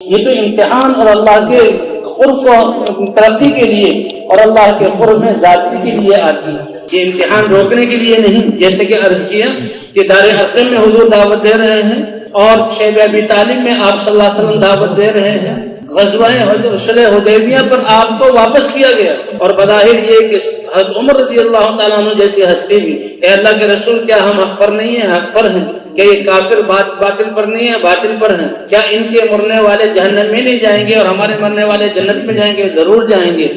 یہ تو امتحان اور اللہ کے قرب کو ترقی کے لیے اور اللہ کے قرب میں ذاتی کے لیے آتی ہے، یہ امتحان روکنے کے لیے نہیں۔ جیسے کہ عرض کیا کہ دار ارقم میں حضور دعوت دے رہے ہیں اور شیب ابی طالب میں آپ صلی اللہ علیہ وسلم دعوت دے رہے ہیں، غزوہ صلح حدیبیہ پر آپ کو واپس کیا گیا، اور بظاہر یہ کہ حضرت عمر رضی اللہ تعالیٰ عنہ جیسی ہستی بھی، اے اللہ کے رسول کیا ہم حق پر نہیں ہیں؟ حق پر ہیں۔ کیا یہ کافر باطل پر نہیں ہے؟ باطل پر ہیں۔ کیا ان کے مرنے والے جہنم میں نہیں جائیں گے اور ہمارے مرنے والے جنت میں جائیں گے؟ ضرور جائیں گے۔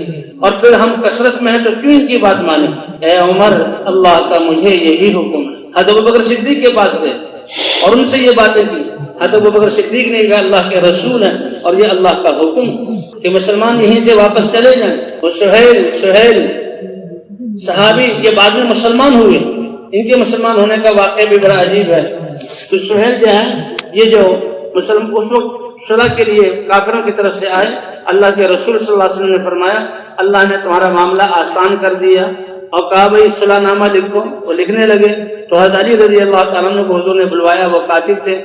اور پھر ہم کثرت میں ہیں تو کیوں ان کی بات مانیں؟ اے عمر، اللہ کا مجھے یہی حکم ہے۔ حضرت ابوبکر صدیق کے پاس گئے اور ان سے یہ باتیں کی۔ حضرت ابوبکر صدیق نے کہا اللہ کے رسول ہیں اور یہ اللہ کا حکم کہ مسلمان یہیں سے واپس چلے جائیں۔ وہ سہیل صحابی یہ بعد میں مسلمان ہوئے، ان کے مسلمان ہونے کا واقعہ بھی بڑا عجیب ہے۔ تو سہیل جو ہے یہ جو اس وقت صلح کے لیے کافروں کی طرف سے آئے، اللہ کے رسول صلی اللہ علیہ وسلم نے فرمایا اللہ نے تمہارا معاملہ آسان کر دیا، اور کہا بھائی صلح نامہ لکھو۔ وہ لکھنے لگے تو حضرت علی رضی اللہ تعالیٰ عنہ کو حضور نے بلوایا، وہ کاتب تھے،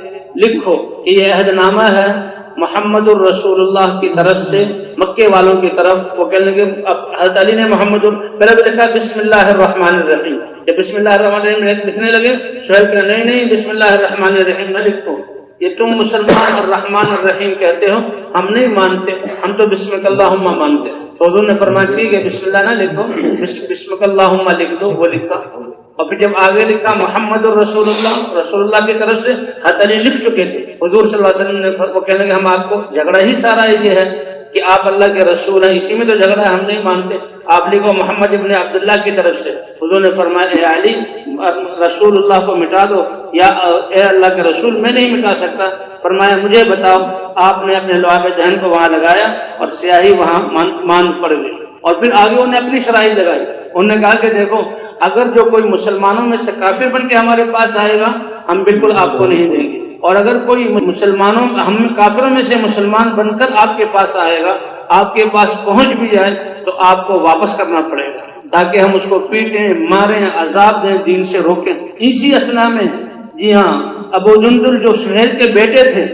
لکھو کہ یہ عہد نامہ ہے محمد الرسول اللہ کی طرف سے مکے والوں کی طرف۔ وہ کہنے لگے، حضرت علی نے محمد پہلے بھی لکھا بسم اللہ الرحمن الرحیم، جب بسم اللہ الرحمن الرحیم لکھنے لگے سہیل کہ نہیں بسم اللہ الرحمن الرحیم نہ لکھو، یہ تم مسلمان الرحمن الرحیم کہتے ہو، ہم نہیں مانتے، ہم تو بسمک اللہم مانتے۔ تو حضور نے فرمایا ٹھیک ہے بسم اللہ نہ لکھو، بسمک اللہم لکھ دو۔ وہ لکھا، اور پھر جب آگے لکھا محمد الرسول اللہ، رسول اللہ کی طرف سے حضرت علی لکھ چکے تھے۔ حضور صلی اللہ علیہ وسلم نے وہ کہنے لگے ہم آپ کو جھگڑا ہی سارا یہ ہے کہ آپ اللہ کے رسول ہیں، اسی میں تو جھگڑا ہے، ہم نہیں مانتے، آپ لکھو محمد ابن عبداللہ کی طرف سے۔ حضور نے فرمایا اے علی رسول اللہ کو مٹا دو، یا اے اللہ کے رسول میں نہیں مٹا سکتا۔ فرمایا مجھے بتاؤ۔ آپ نے اپنے لعاب دہن کو وہاں لگایا اور سیاہی وہاں مان پڑ گئی، اور پھر آگے انہوں نے اپنی شرائط لگائی۔ انہوں نے کہا کہ دیکھو اگر جو کوئی مسلمانوں میں سے کافر بن کے ہمارے پاس آئے گا ہم بالکل آپ کو نہیں دیں گے، اور اگر کوئی مسلمانوں ہم کافروں میں سے مسلمان بن کر آپ کے پاس آئے گا، آپ کے پاس پہنچ بھی جائے تو آپ کو واپس کرنا پڑے گا، تاکہ ہم اس کو پیٹیں، ماریں، عذاب دیں، دین سے روکیں۔ اسی اثنا میں جی ہاں ابو جندل جو سہیل کے بیٹے تھے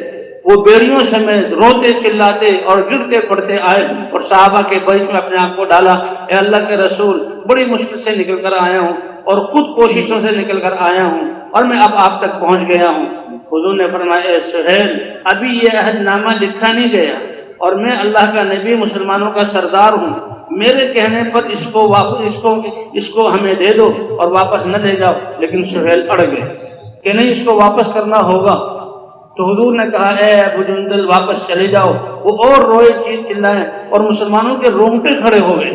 وہ بیڑیوں سمیت روتے چلاتے اور گرتے پڑتے آئے اور صحابہ کے بیچ میں اپنے آپ کو ڈالا، اے اللہ کے رسول بڑی مشکل سے نکل کر آیا ہوں اور خود کوششوں سے نکل کر آیا ہوں اور میں اب آپ تک پہنچ گیا ہوں۔ حضور نے فرمایا اے سہیل ابھی یہ عہد نامہ لکھا نہیں گیا، اور میں اللہ کا نبی مسلمانوں کا سردار ہوں، میرے کہنے پر اس کو ہمیں دے دو اور واپس نہ لے جاؤ۔ لیکن سہیل اڑ گئے کہ نہیں اس کو واپس کرنا ہوگا۔ تو حضور نے کہا اے ابو جندل واپس چلے جاؤ۔ وہ اور روئے چلائے اور مسلمانوں کے رونگٹے کھڑے ہو گئے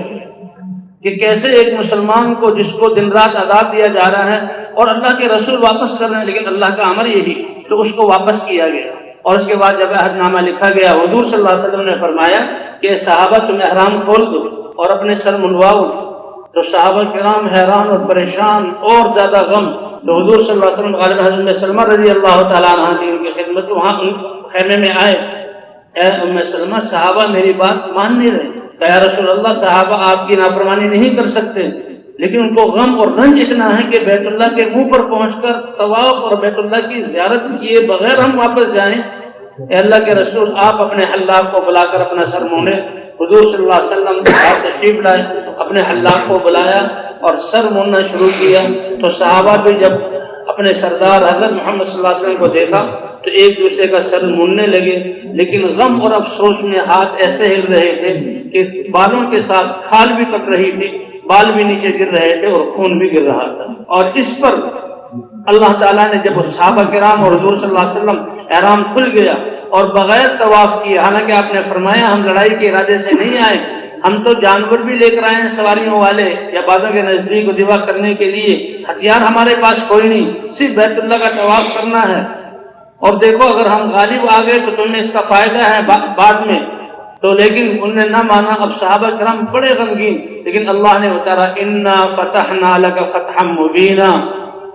کہ کیسے ایک مسلمان کو جس کو دن رات عذاب دیا جا رہا ہے اور اللہ کے رسول واپس کر رہے ہیں، لیکن اللہ کا امر یہی تو اس کو واپس کیا گیا۔ اور اس کے بعد جب عہد نامہ لکھا گیا حضور صلی اللہ علیہ وسلم نے فرمایا کہ صحابہ تم احرام کھول دو اور اپنے سر منڈواؤ۔ تو صحابہ کرام حیران اور پریشان اور زیادہ غم۔ تو حضور صلی اللہ علیہ وسلم غالب حضرت سلمہ رضی اللہ تعالیٰ عنہ کی ان کی خدمت وہاں خیمے میں آئے، اے ام سلمہ صحابہ میری بات مان نہیں رہے۔ کہ یا رسول اللہ صحابہ آپ کی نافرمانی نہیں کر سکتے، لیکن ان کو غم اور رنج اتنا ہے کہ بیت اللہ کے منہ پر پہنچ کر طواف اور بیت اللہ کی زیارت کیے بغیر ہم واپس جائیں۔ اے اللہ کے رسول آپ اپنے حلاق کو بلا کر اپنا سر مونڈے۔ حضور صلی اللہ علیہ وسلم آپ تشریف لائے، اپنے حلاق کو بلایا اور سر موننا شروع کیا۔ تو صحابہ بھی جب اپنے سردار حضرت محمد صلی اللہ علیہ وسلم کو دیکھا تو ایک دوسرے کا سر موننے لگے، لیکن غم اور افسوس میں ہاتھ ایسے ہل رہے تھے کہ بالوں کے ساتھ کھال بھی کٹ رہی تھی، بال بھی نیچے گر رہے تھے اور خون بھی گر رہا تھا۔ اور اس پر اللہ تعالیٰ نے جب صحابہ کرام اور حضور صلی اللہ علیہ وسلم احرام کھل گیا اور بغیر طواف کیے، حالانکہ آپ نے فرمایا ہم لڑائی کے ارادے سے نہیں آئے، ہم تو جانور بھی لے کر آئے ہیں سواریوں والے یا بازوں کے نزدیک ذبح کرنے کے لیے، ہتھیار ہمارے پاس کوئی نہیں، صرف بیت اللہ کا طواف کرنا ہے، اور دیکھو اگر ہم غالب آ گئے تو تمہیں اس کا فائدہ ہے بعد میں۔ تو لیکن انہوں نے نہ مانا۔ اب صحابہ کرام بڑے غمگین، لیکن اللہ نے اتارا انا فتحنا لک فتحا مبینا،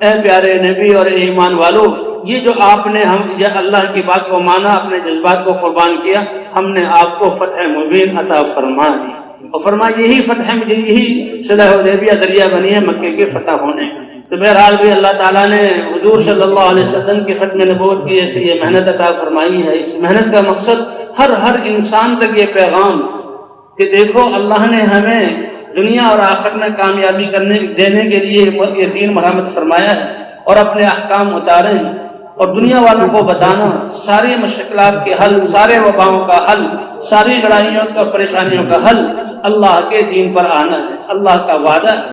اے پیارے نبی اور ایمان والو، یہ جو آپ نے اللہ کی بات کو مانا، اپنے جذبات کو قربان کیا، ہم نے آپ کو فتح مبین عطا فرما دی۔ اور فرمایا یہی فتح یہی صلح حدیبیہ ذریعہ بنی ہے مکے کے فتح ہونے کا۔ تو بہرحال بھی اللہ تعالیٰ نے حضور صلی اللہ علیہ وسلم کی ختم نبوت کی ایسی یہ محنت عطا فرمائی ہے. اس محنت کا مقصد ہر انسان تک یہ پیغام کہ دیکھو اللہ نے ہمیں دنیا اور آخرت میں کامیابی دینے کے لیے یہ دین مرحمت فرمایا ہے اور اپنے احکام اتارے ہیں، اور دنیا والوں کو بتانا ساری مشکلات کے حل، سارے وباؤں کا حل، ساری لڑائیوں کا پریشانیوں کا حل اللہ کے دین پر آنا ہے. اللہ کا وعدہ